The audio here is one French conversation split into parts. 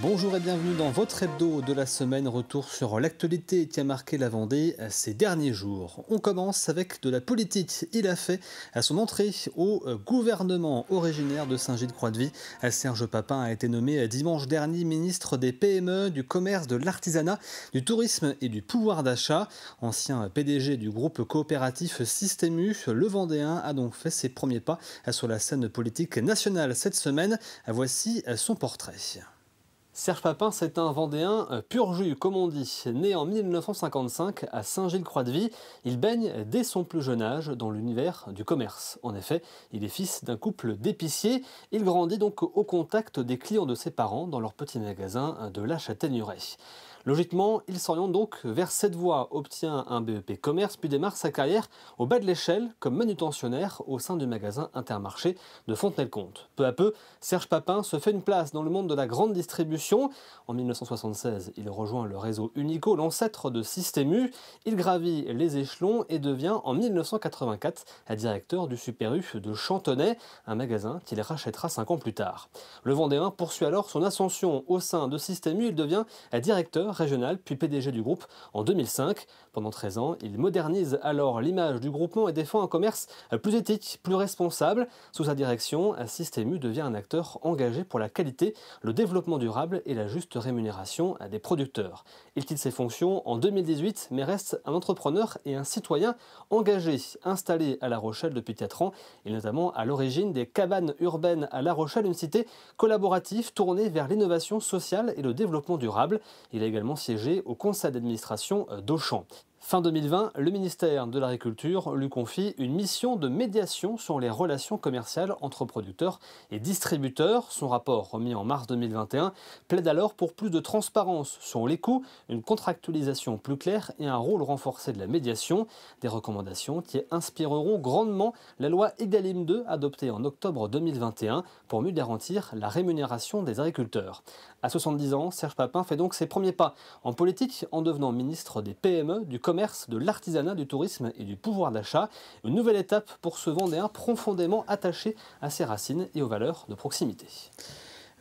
Bonjour et bienvenue dans votre hebdo de la semaine. Retour sur l'actualité qui a marqué la Vendée ces derniers jours. On commence avec de la politique. Il a fait à son entrée au gouvernement originaire de Saint-Gilles-Croix-de-Vie. Serge Papin a été nommé dimanche dernier ministre des PME, du commerce, de l'artisanat, du tourisme et du pouvoir d'achat. Ancien PDG du groupe coopératif Système U, le Vendéen a donc fait ses premiers pas sur la scène politique nationale cette semaine. Voici son portrait. Serge Papin, c'est un Vendéen pur jus, comme on dit. Né en 1955 à Saint-Gilles-Croix-de-Vie, il baigne dès son plus jeune âge dans l'univers du commerce. En effet, il est fils d'un couple d'épiciers. Il grandit donc au contact des clients de ses parents dans leur petit magasin de la Châtaigneraie. Logiquement, il s'oriente donc vers cette voie, obtient un BEP commerce, puis démarre sa carrière au bas de l'échelle comme manutentionnaire au sein du magasin Intermarché de Fontenay-le-Comte. Peu à peu, Serge Papin se fait une place dans le monde de la grande distribution. En 1976, il rejoint le réseau Unico, l'ancêtre de Système U. Il gravit les échelons et devient en 1984 directeur du Super U de Chantonnay, un magasin qu'il rachètera 5 ans plus tard. Le Vendéen poursuit alors son ascension au sein de Système U. Il devient directeur régional puis PDG du groupe en 2005. Pendant 13 ans, il modernise alors l'image du groupement et défend un commerce plus éthique, plus responsable. Sous sa direction, Système U devient un acteur engagé pour la qualité, le développement durable et la juste rémunération des producteurs. Il quitte ses fonctions en 2018 mais reste un entrepreneur et un citoyen engagé, installé à La Rochelle depuis 4 ans. Il est notamment à l'origine des cabanes urbaines à La Rochelle, une cité collaborative tournée vers l'innovation sociale et le développement durable. Il a également siégé au conseil d'administration d'Auchan. Fin 2020, le ministère de l'Agriculture lui confie une mission de médiation sur les relations commerciales entre producteurs et distributeurs. Son rapport, remis en mars 2021, plaide alors pour plus de transparence sur les coûts, une contractualisation plus claire et un rôle renforcé de la médiation. Des recommandations qui inspireront grandement la loi Egalim 2 adoptée en octobre 2021 pour mieux garantir la rémunération des agriculteurs. À 70 ans, Serge Papin fait donc ses premiers pas en politique en devenant ministre des PME, du commerce, de l'artisanat, du tourisme et du pouvoir d'achat. Une nouvelle étape pour ce Vendéen profondément attaché à ses racines et aux valeurs de proximité.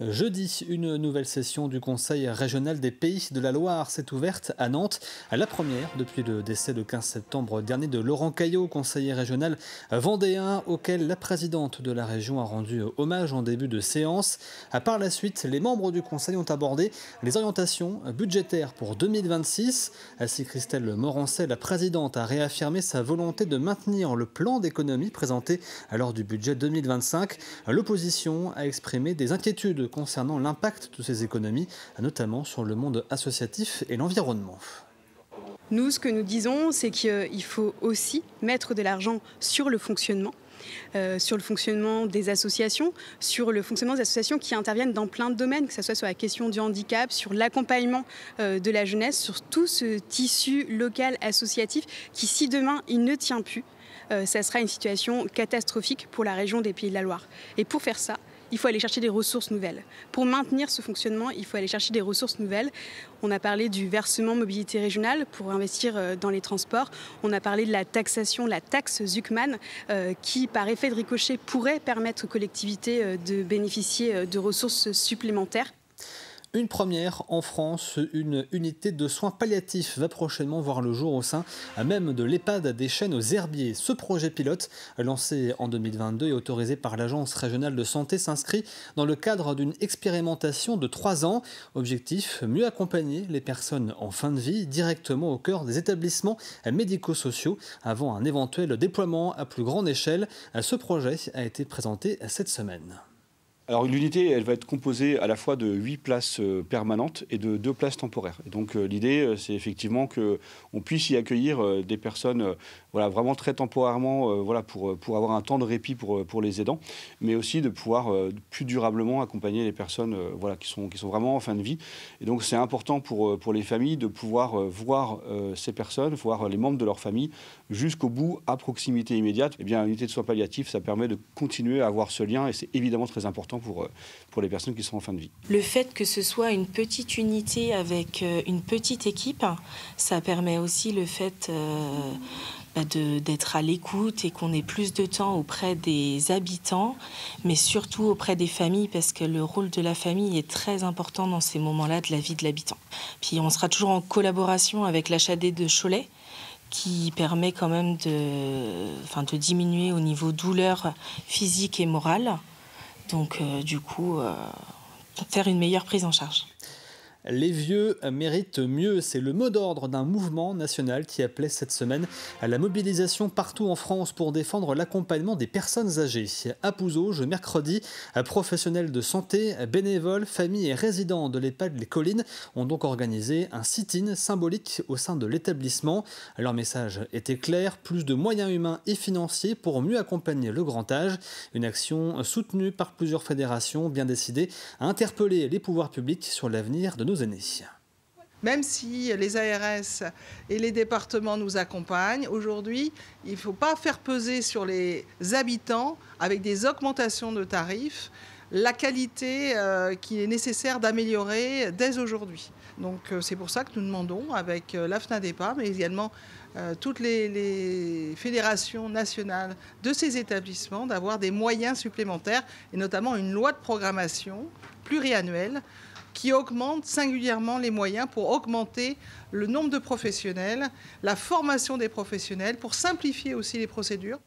Jeudi, une nouvelle session du Conseil régional des Pays de la Loire s'est ouverte à Nantes. La première depuis le décès le 15 septembre dernier de Laurent Caillot, conseiller régional vendéen, auquel la présidente de la région a rendu hommage en début de séance. Par la suite, les membres du Conseil ont abordé les orientations budgétaires pour 2026. Ainsi, Christelle Morancet, la présidente, a réaffirmé sa volonté de maintenir le plan d'économie présenté lors du budget 2025. L'opposition a exprimé des inquiétudes concernant l'impact de ces économies, notamment sur le monde associatif et l'environnement. Nous, ce que nous disons, c'est qu'il faut aussi mettre de l'argent sur le fonctionnement des associations, sur le fonctionnement des associations qui interviennent dans plein de domaines, que ce soit sur la question du handicap, sur l'accompagnement de la jeunesse, sur tout ce tissu local associatif qui, si demain il ne tient plus, ça sera une situation catastrophique pour la région des Pays de la Loire. Et pour faire ça, il faut aller chercher des ressources nouvelles. Pour maintenir ce fonctionnement, il faut aller chercher des ressources nouvelles. On a parlé du versement mobilité régionale pour investir dans les transports. On a parlé de la taxation, la taxe Zuckman, qui, par effet de ricochet, pourrait permettre aux collectivités de bénéficier de ressources supplémentaires. Une première en France, une unité de soins palliatifs va prochainement voir le jour au sein même de l'EHPAD des Chênes aux Herbiers. Ce projet pilote, lancé en 2022 et autorisé par l'Agence régionale de santé, s'inscrit dans le cadre d'une expérimentation de 3 ans. Objectif, mieux accompagner les personnes en fin de vie directement au cœur des établissements médico-sociaux avant un éventuel déploiement à plus grande échelle. Ce projet a été présenté cette semaine. Alors l'unité, elle va être composée à la fois de 8 places permanentes et de 2 places temporaires. Et donc l'idée, c'est effectivement qu'on puisse y accueillir des personnes voilà, vraiment très temporairement voilà, pour avoir un temps de répit pour les aidants, mais aussi de pouvoir plus durablement accompagner les personnes voilà, qui sont vraiment en fin de vie. Et donc c'est important pour les familles de pouvoir voir ces personnes, voir les membres de leur famille jusqu'au bout, à proximité immédiate. Eh bien, l'unité de soins palliatifs, ça permet de continuer à avoir ce lien et c'est évidemment très important pour les personnes qui sont en fin de vie. Le fait que ce soit une petite unité avec une petite équipe, ça permet aussi le fait d'être à l'écoute et qu'on ait plus de temps auprès des habitants, mais surtout auprès des familles, parce que le rôle de la famille est très important dans ces moments-là de la vie de l'habitant. Puis on sera toujours en collaboration avec l'HAD de Cholet, qui permet quand même de diminuer au niveau douleur physique et morale. Donc du coup, faire une meilleure prise en charge. Les vieux méritent mieux, c'est le mot d'ordre d'un mouvement national qui appelait cette semaine à la mobilisation partout en France pour défendre l'accompagnement des personnes âgées. À Pouzauges, mercredi, professionnels de santé, bénévoles, familles et résidents de l'EHPAD Les Collines ont donc organisé un sit-in symbolique au sein de l'établissement. Leur message était clair, plus de moyens humains et financiers pour mieux accompagner le grand âge. Une action soutenue par plusieurs fédérations bien décidées à interpeller les pouvoirs publics sur l'avenir de nos aînés. Même si les ARS et les départements nous accompagnent, aujourd'hui, il ne faut pas faire peser sur les habitants, avec des augmentations de tarifs, la qualité qu'il est nécessaire d'améliorer dès aujourd'hui. Donc c'est pour ça que nous demandons, avec l'AFNADEPA, mais également toutes les fédérations nationales de ces établissements, d'avoir des moyens supplémentaires, et notamment une loi de programmation pluriannuelle qui augmente singulièrement les moyens pour augmenter le nombre de professionnels, la formation des professionnels, pour simplifier aussi les procédures.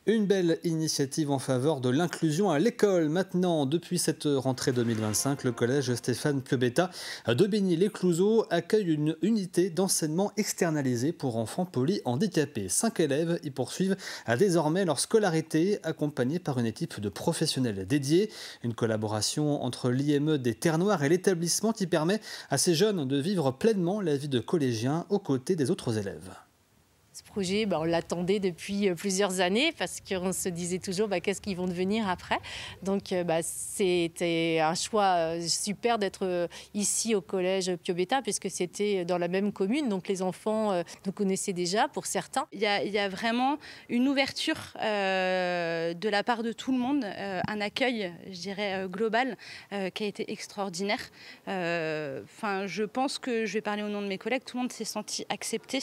Une belle initiative en faveur de l'inclusion à l'école. Maintenant, depuis cette rentrée 2025, le collège Stéphane Piobetta de Bigny-les-Clouseaux accueille une unité d'enseignement externalisée pour enfants polyhandicapés. 5 élèves y poursuivent désormais leur scolarité, accompagnés par une équipe de professionnels dédiés. Une collaboration entre l'IME des Terres Noires et l'établissement qui permet à ces jeunes de vivre pleinement la vie de collégiens aux côtés des autres élèves. Ce projet, on l'attendait depuis plusieurs années parce qu'on se disait toujours qu'est-ce qu'ils vont devenir après. Donc c'était un choix super d'être ici au collège Piobetta puisque c'était dans la même commune. Donc les enfants nous connaissaient déjà pour certains. Il y a vraiment une ouverture de la part de tout le monde, un accueil, je dirais, global qui a été extraordinaire. Je pense que je vais parler au nom de mes collègues, tout le monde s'est senti accepté.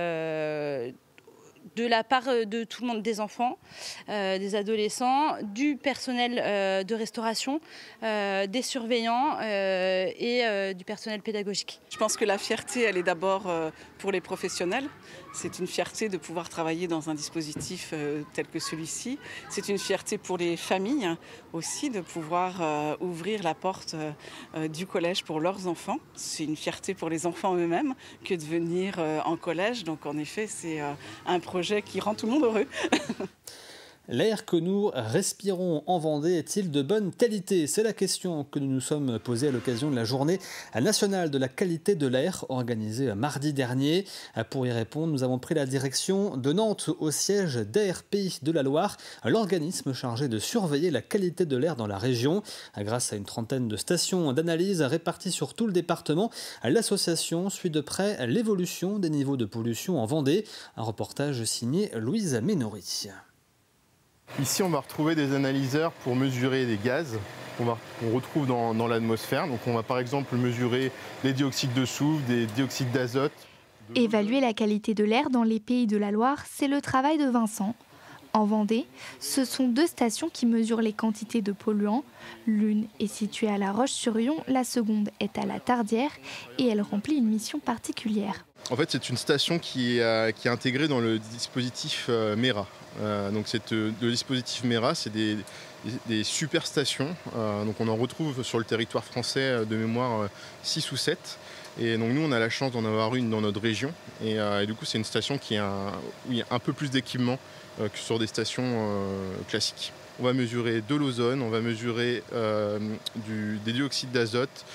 De la part de tout le monde, des enfants, des adolescents, du personnel de restauration, des surveillants et du personnel pédagogique. Je pense que la fierté, elle est d'abord pour les professionnels. C'est une fierté de pouvoir travailler dans un dispositif tel que celui-ci. C'est une fierté pour les familles aussi de pouvoir ouvrir la porte du collège pour leurs enfants. C'est une fierté pour les enfants eux-mêmes que de venir en collège. Donc en effet, c'est un projet qui rend tout le monde heureux. L'air que nous respirons en Vendée est-il de bonne qualité? C'est la question que nous nous sommes posée à l'occasion de la journée nationale de la qualité de l'air organisée mardi dernier. Pour y répondre, nous avons pris la direction de Nantes au siège d'ARP de la Loire, l'organisme chargé de surveiller la qualité de l'air dans la région. Grâce à une trentaine de stations d'analyse réparties sur tout le département, l'association suit de près l'évolution des niveaux de pollution en Vendée. Un reportage signé Louise Ménori. Ici, on va retrouver des analyseurs pour mesurer les gaz qu'on retrouve dans l'atmosphère. Donc on va par exemple mesurer les dioxydes de soufre, des dioxydes d'azote. Évaluer la qualité de l'air dans les Pays de la Loire, c'est le travail de Vincent. En Vendée, ce sont 2 stations qui mesurent les quantités de polluants. L'une est située à La Roche-sur-Yon, la seconde est à La Tardière et elle remplit une mission particulière. En fait, c'est une station qui est intégrée dans le dispositif MERA. Donc le dispositif MERA, c'est des super stations. Donc on en retrouve sur le territoire français de mémoire 6 ou 7. Et donc nous, on a la chance d'en avoir une dans notre région. Et du coup, c'est une station qui a un peu plus d'équipement que sur des stations classiques. On va mesurer de l'ozone, on va mesurer des dioxydes d'azote,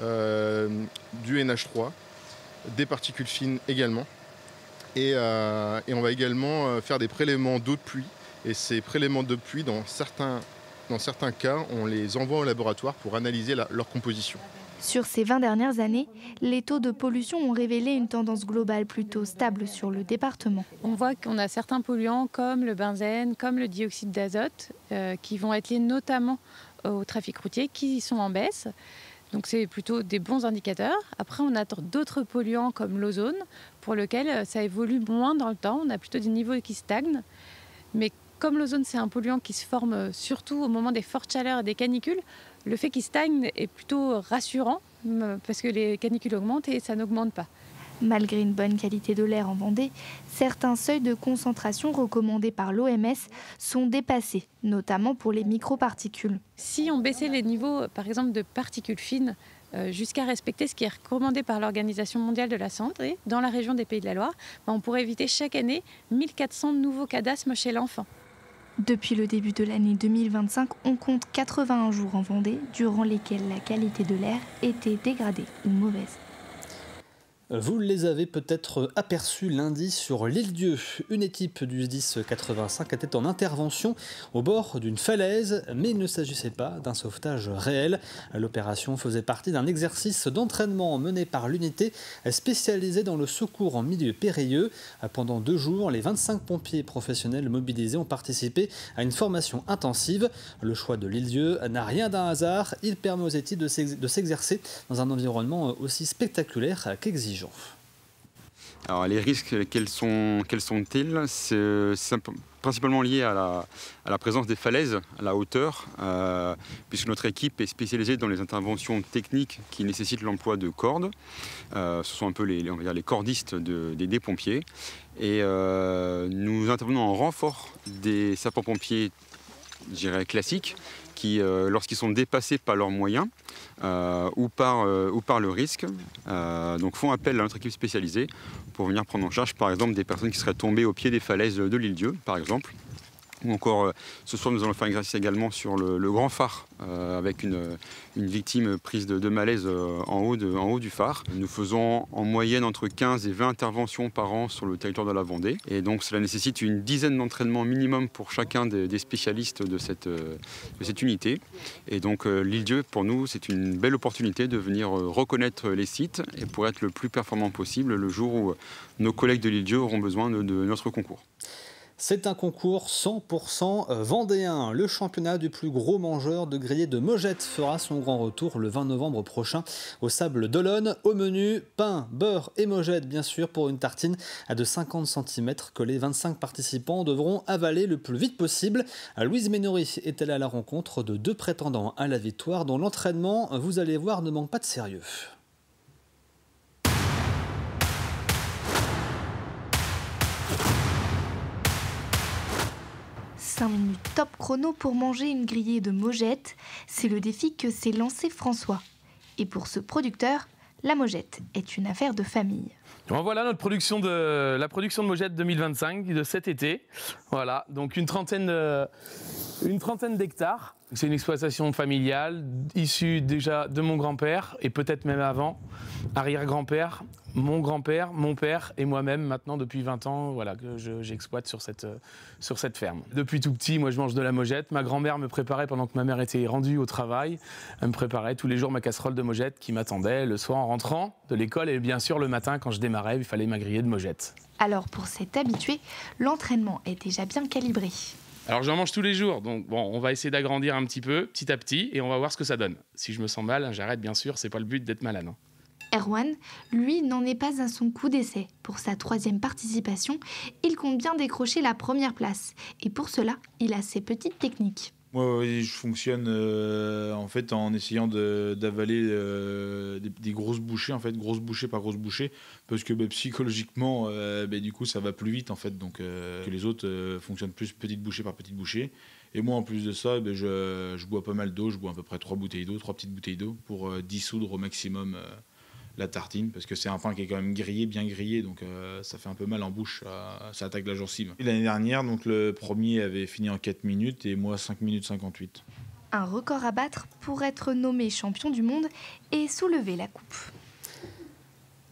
du NH3, des particules fines également. Et on va également faire des prélèvements d'eau de pluie. Et ces prélèvements d'eau de pluie, dans certains cas, on les envoie au laboratoire pour analyser leur composition. Sur ces 20 dernières années, les taux de pollution ont révélé une tendance globale plutôt stable sur le département. On voit qu'on a certains polluants comme le benzène, comme le dioxyde d'azote, qui vont être liés notamment au trafic routier, qui sont en baisse. Donc c'est plutôt des bons indicateurs. Après, on a d'autres polluants comme l'ozone, pour lequel ça évolue moins dans le temps. On a plutôt des niveaux qui stagnent. Mais comme l'ozone, c'est un polluant qui se forme surtout au moment des fortes chaleurs et des canicules, le fait qu'il stagne est plutôt rassurant parce que les canicules augmentent et ça n'augmente pas. Malgré une bonne qualité de l'air en Vendée, certains seuils de concentration recommandés par l'OMS sont dépassés, notamment pour les microparticules. Si on baissait les niveaux, par exemple, de particules fines jusqu'à respecter ce qui est recommandé par l'Organisation mondiale de la santé dans la région des Pays de la Loire, on pourrait éviter chaque année 1400 nouveaux cas d'asthme chez l'enfant. Depuis le début de l'année 2025, on compte 81 jours en Vendée durant lesquels la qualité de l'air était dégradée ou mauvaise. Vous les avez peut-être aperçus lundi sur l'Île-Dieu. Une équipe du SDIS 85 était en intervention au bord d'une falaise, mais il ne s'agissait pas d'un sauvetage réel. L'opération faisait partie d'un exercice d'entraînement mené par l'unité spécialisée dans le secours en milieu périlleux. Pendant 2 jours, les 25 pompiers professionnels mobilisés ont participé à une formation intensive. Le choix de l'Île-Dieu n'a rien d'un hasard. Il permet aux équipes de s'exercer dans un environnement aussi spectaculaire qu'exigeant. Alors les risques, quels sont-ils? C'est principalement lié à la présence des falaises, à la hauteur, puisque notre équipe est spécialisée dans les interventions techniques qui nécessitent l'emploi de cordes. Ce sont un peu on va dire les cordistes des pompiers. Et nous intervenons en renfort des sapeurs-pompiers, je dirais, classiques, qui, lorsqu'ils sont dépassés par leurs moyens ou par le risque, donc font appel à notre équipe spécialisée pour venir prendre en charge, par exemple, des personnes qui seraient tombées au pied des falaises de l'Île-Dieu, par exemple. Ou encore, ce soir, nous allons faire un exercice également sur le grand phare, avec une victime prise de malaise en haut du phare. Nous faisons en moyenne entre 15 et 20 interventions par an sur le territoire de la Vendée. Et donc, cela nécessite une dizaine d'entraînements minimum pour chacun des spécialistes de cette unité. Et donc, l'Île-Dieu, pour nous, c'est une belle opportunité de venir reconnaître les sites et pour être le plus performant possible le jour où nos collègues de l'Île-Dieu auront besoin de notre concours. C'est un concours 100% vendéen. Le championnat du plus gros mangeur de grillés de Mogettes fera son grand retour le 20 novembre prochain au Sable d'Olonne. Au menu, pain, beurre et mogettes, bien sûr, pour une tartine à de 50 cm que les 25 participants devront avaler le plus vite possible. Louise Ménori est allée à la rencontre de 2 prétendants à la victoire dont l'entraînement, vous allez voir, ne manque pas de sérieux. 5 minutes top chrono pour manger une grillée de mogettes, c'est le défi que s'est lancé François. Et pour ce producteur, la mojette est une affaire de famille. Bon, voilà la production de mogettes 2025 de cet été. Voilà, donc une trentaine d'hectares. C'est une exploitation familiale issue déjà de mon grand-père et peut-être même avant, arrière-grand-père, mon grand-père, mon père et moi-même maintenant depuis 20 ans, voilà, que j'exploite sur cette ferme. Depuis tout petit, moi je mange de la mojette. Ma grand-mère me préparait pendant que ma mère était rendue au travail. Elle me préparait tous les jours ma casserole de mojette qui m'attendait le soir en rentrant de l'école et bien sûr le matin quand je démarrais, il fallait ma grillée de mojettes. Alors pour cet habitué, l'entraînement est déjà bien calibré. Alors j'en mange tous les jours, donc bon, on va essayer d'agrandir un petit peu, petit à petit, et on va voir ce que ça donne. Si je me sens mal, j'arrête bien sûr, c'est pas le but d'être malade. Erwan, lui, n'en est pas à son coup d'essai. Pour sa 3e participation, il compte bien décrocher la première place. Et pour cela, il a ses petites techniques. Moi, je fonctionne en fait en essayant d'avaler des grosses bouchées, en fait, grosse bouchée par grosse bouchée, parce que psychologiquement, du coup, ça va plus vite en fait, donc que les autres fonctionnent plus petite bouchée par petite bouchée. Et moi, en plus de ça, je bois pas mal d'eau, je bois à peu près 3 petites bouteilles d'eau pour dissoudre au maximum la tartine, parce que c'est un pain qui est quand même grillé, bien grillé, donc ça fait un peu mal en bouche, ça attaque la gencive. L'année dernière, donc, le premier avait fini en 4 minutes et moi 5 minutes 58. Un record à battre pour être nommé champion du monde et soulever la coupe.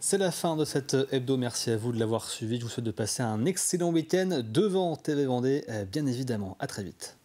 C'est la fin de cette hebdo, merci à vous de l'avoir suivi. Je vous souhaite de passer un excellent week-end devant TV Vendée, bien évidemment. À très vite.